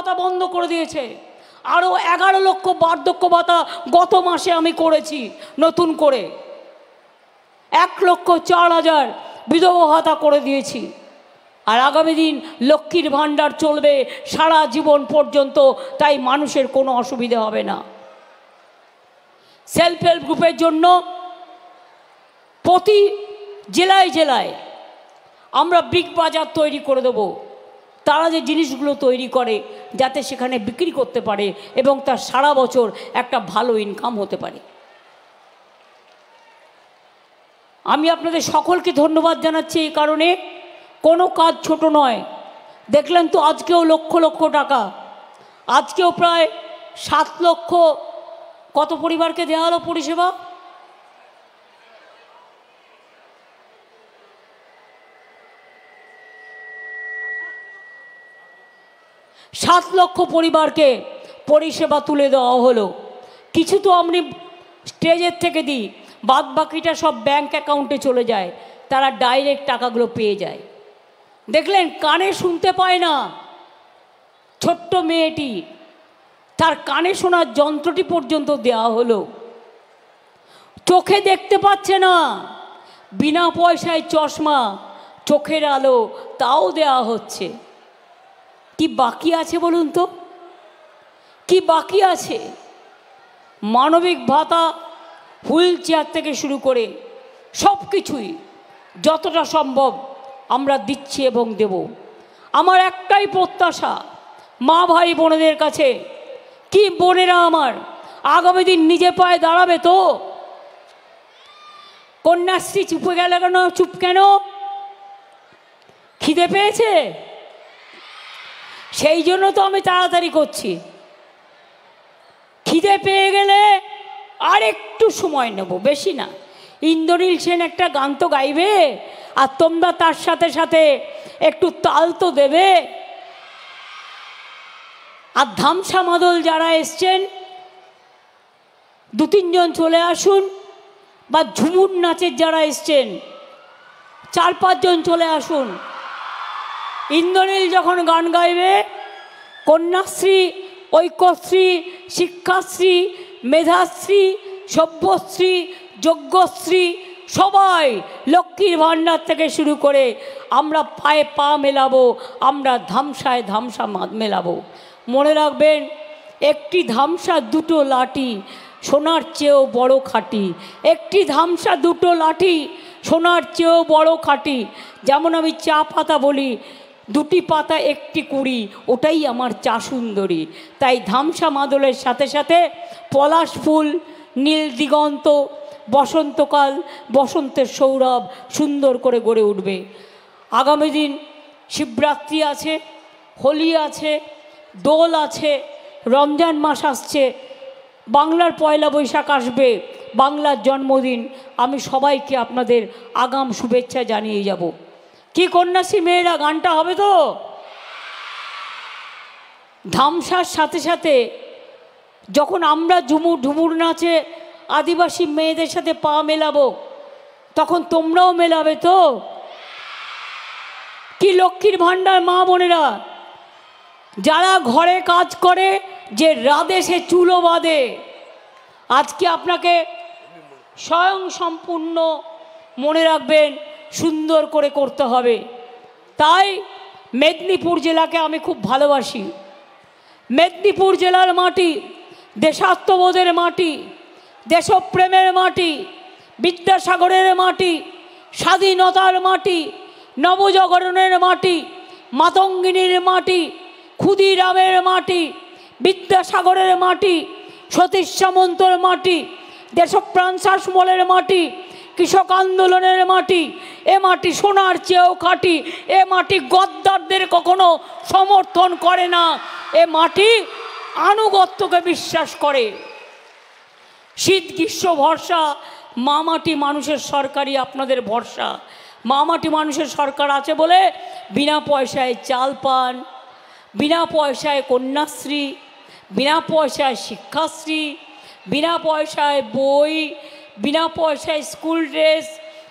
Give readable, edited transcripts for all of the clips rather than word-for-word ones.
ভাতা বন্ধ করে দিয়েছে। আরও 11 লক্ষ বার্ধক্য ভাতা গত মাসে আমি করেছি নতুন করে। 1,04,000 বিধবা ভাতা করে দিয়েছি। আর আগামী দিন লক্ষ্মীর ভাণ্ডার চলবে সারা জীবন পর্যন্ত, তাই মানুষের কোনো অসুবিধা হবে না। সেলফ হেল্প গ্রুপের জন্য প্রতি জেলায় জেলায় আমরা বিগ বাজার তৈরি করে দেবো। তারা যে জিনিসগুলো তৈরি করে যাতে সেখানে বিক্রি করতে পারে এবং তার সারা বছর একটা ভালো ইনকাম হতে পারে। আমি আপনাদের সকলকে ধন্যবাদ জানাচ্ছি এই কারণে, কোনো কাজ ছোট নয়। দেখলেন তো আজকেও লক্ষ লক্ষ টাকা, আজকেও প্রায় 7 লক্ষ কত পরিবারকে দেওয়া হলো পরিষেবা? 7 লক্ষ পরিবারকে পরিষেবা তুলে দেওয়া হলো। কিছু তো আপনি স্টেজের থেকে দিই, বাদ বাকিটা সব ব্যাংক অ্যাকাউন্টে চলে যায়, তারা ডাইরেক্ট টাকাগুলো পেয়ে যায়। দেখলেন কানে শুনতে পায় না ছোট্ট মেয়েটি, তার কানে শোনার যন্ত্রটি পর্যন্ত দেওয়া হলো। চোখে দেখতে পাচ্ছে না, বিনা পয়সায় চশমা, চোখের আলো তাও দেওয়া হচ্ছে। কি বাকি আছে বলুন তো, কি বাকি আছে? মানবিক ভাতা, হুইল চেয়ার থেকে শুরু করে সব কিছুই যতটা সম্ভব আমরা দিচ্ছি এবং দেব। আমার একটাই প্রত্যাশা মা ভাই বোনেদের কাছে, কি বোনেরা আমার আগামী দিন নিজে পায়ে দাঁড়াবে তো? কন্যাশ্রী চুপে গেল কেন? চুপ কেন? খিদে পেয়েছে? সেই জন্য তো আমি তাড়াতাড়ি করছি। খিদে পেয়ে গেলে আর একটু সময় নেব, বেশি না। ইন্দ্রনীল সেন একটা গান তো গাইবে, আর তোমরা তার সাথে সাথে একটু তাল তো দেবে। আর ধামসা মাদল যারা এসছেন 2-3 জন চলে আসুন, বা ঝুমুর নাচের যারা এসছেন 4-5 জন চলে আসুন। ইন্দ্রনীল যখন গান গাইবে, কন্যাশ্রী, ঐক্যশ্রী, শিক্ষাশ্রী, মেধাশ্রী, সভ্যশ্রী, যজ্ঞশ্রী সবাই, লক্ষ্মীর ভাণ্ডার থেকে শুরু করে আমরা পায়ে পা মেলাবো, আমরা ধামসায় ধামসা মেলাবো। মনে রাখবেন, একটি ধামসা 2টো লাঠি সোনার চেয়েও বড় খাঁটি। একটি ধামসা 2টো লাঠি সোনার চেয়েও বড় খাঁটি। যেমন আমি চা পাতা বলি, 2টি পাতা 1টি কুড়ি, ওটাই আমার চা সুন্দরী। তাই ধামসা মাদলের সাথে সাথে পলাশ ফুল, নীল দিগন্ত, বসন্তকাল, বসন্তের সৌরভ সুন্দর করে গড়ে উঠবে। আগামী দিন শিবরাত্রি আছে, হোলি আছে, দোল আছে, রমজান মাস আসছে, বাংলার পয়লা বৈশাখ আসবে, বাংলার জন্মদিন। আমি সবাইকে আপনাদের আগাম শুভেচ্ছা জানিয়ে যাব। কি কন্যাশ্রী মেয়েরা, গানটা হবে তো? ধামসার সাথে সাথে যখন আমরা ঝুমুর নাচে আদিবাসী মেয়েদের সাথে পা মেলাবো, তখন তোমরাও মেলাবে তো? কি লক্ষ্মীর ভাণ্ডার মা বোনেরা, যারা ঘরে কাজ করে, যে রাধে সে চুলো বাঁধে, আজকে আপনাকে স্বয়ং সম্পূর্ণ মনে রাখবেন, সুন্দর করে করতে হবে। তাই মেদিনীপুর জেলাকে আমি খুব ভালোবাসি। মেদিনীপুর জেলার মাটি দেশাত্মবোধের মাটি, দেশপ্রেমের মাটি, বিদ্যাসাগরের মাটি, স্বাধীনতার মাটি, নবজাগরণের মাটি, মাতঙ্গিনীর মাটি, ক্ষুদিরামের মাটি, বিদ্যাসাগরের মাটি, সতীশ সামন্তর মাটি, দেশপ্রাণ শাসমলের মাটি, কৃষক আন্দোলনের মাটি। এ মাটি সোনার চেয়েও খাঁটি। এ মাটি গদ্দারদের কখনো সমর্থন করে না। এ মাটি আনুগত্যকে বিশ্বাস করে। শীত গ্রীষ্ম ভরসা মা মাটি মানুষের সরকারই আপনাদের ভরসা। মা মাটি মানুষের সরকার আছে বলে বিনা পয়সায় চাল পান, বিনা পয়সায় কন্যাশ্রী, বিনা পয়সায় শিক্ষাশ্রী, বিনা পয়সায় বই, বিনা পয়সায় স্কুল ড্রেস,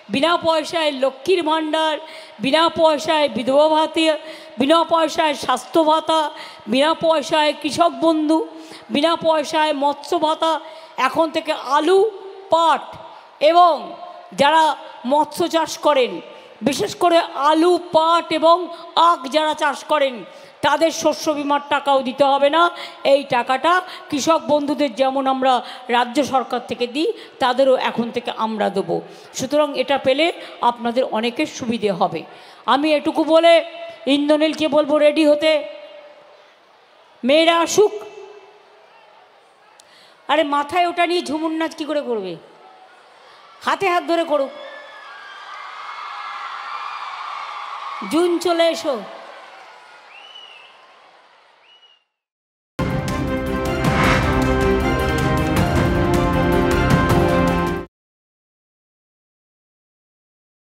বিনা পয়সায় লক্ষ্মীর ভাণ্ডার, বিনা পয়সায় বিধবা ভাতা, বিনা পয়সায় স্বাস্থ্য ভাতা, বিনা পয়সায় কৃষক বন্ধু, বিনা পয়সায় মৎস্য ভাতা। এখন থেকে আলু, পাট এবং যারা মৎস্য চাষ করেন, বিশেষ করে আলু, পাট এবং আখ যারা চাষ করেন, তাদের শস্য বিমার টাকাও দিতে হবে না। এই টাকাটা কৃষক বন্ধুদের যেমন আমরা রাজ্য সরকার থেকে দিই, তাদেরও এখন থেকে আমরা দেবো। সুতরাং এটা পেলে আপনাদের অনেকের সুবিধে হবে। আমি এটুকু বলে ইন্দ্রনীলকে বলবো রেডি হতে। মেয়েরা আসুক। আরে মাথায় ওটা নিয়ে ঝুমুর নাচ কী করে করবে? হাতে হাত ধরে করুক। জুন চলে এসো।